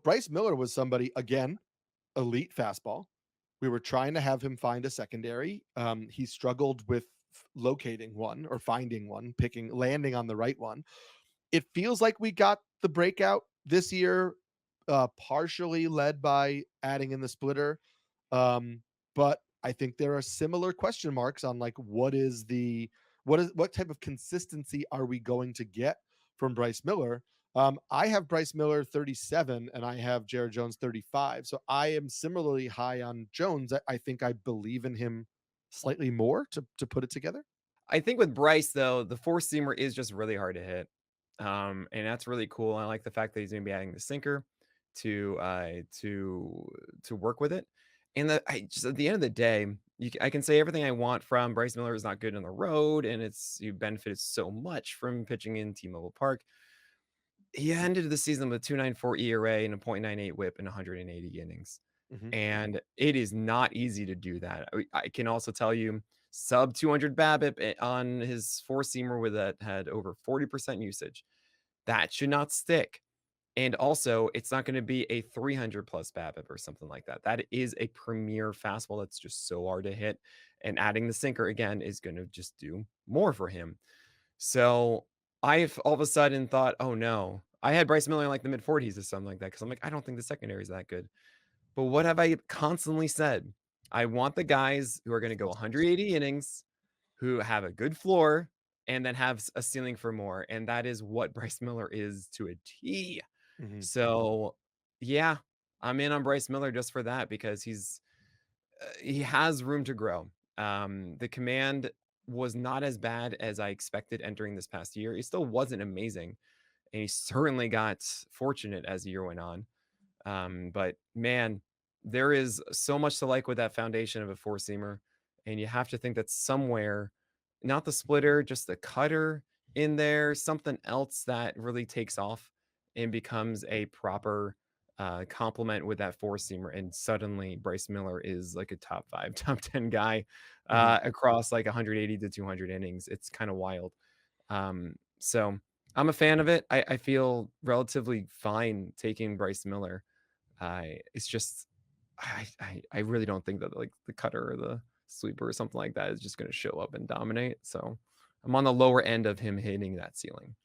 Bryce Miller was somebody, again, elite fastball. We were trying to have him find a secondary. He struggled with locating one or finding one, landing on the right one. It feels like we got the breakout this year, partially led by adding in the splitter. But I think there are similar question marks on like what type of consistency are we going to get from Bryce Miller? I have Bryce Miller 37 and I have Jared Jones 35. So I am similarly high on Jones. I think I believe in him slightly more to put it together. I think with Bryce, though, the four seamer is just really hard to hit. And that's really cool. I like the fact that he's gonna be adding the sinker to to work with it. And that I just at the end of the day, I can say everything I want from Bryce Miller is not good on the road, and you benefited so much from pitching in T-Mobile Park. He ended the season with 2.94 ERA and a .98 WHIP in 180 innings. Mhm. And it is not easy to do that. I can also tell you sub 200 BABIP on his four seamer with that had over 40% usage. That should not stick. And also, it's not going to be a 300 plus BABIP or something like that. That is a premier fastball that's just so hard to hit. And adding the sinker again is going to just do more for him. So I've all of a sudden thought, oh no, I had Bryce Miller in like the mid 40s or something like that because I'm like, I don't think the secondary is that good. But what have I constantly said? I want the guys who are going to go 180 innings, who have a good floor, and then have a ceiling for more. And that is what Bryce Miller is to a T. Mhm. So, yeah, I'm in on Bryce Miller just for that because he has room to grow. The command was not as bad as I expected entering this past year. He still wasn't amazing, and he certainly got fortunate as the year went on. But man, there is so much to like with that foundation of a four seamer, and you have to think that somewhere, not the splitter, just the cutter in there, something else that really takes off and becomes a proper complement with that four seamer. And suddenly, Bryce Miller is like a top five, top 10 guy Mhm. across like 180 to 200 innings. It's kind of wild. So I'm a fan of it. I feel relatively fine taking Bryce Miller. It's just I really don't think that like the cutter or the sweeper or something like that is just going to show up and dominate. So I'm on the lower end of him hitting that ceiling.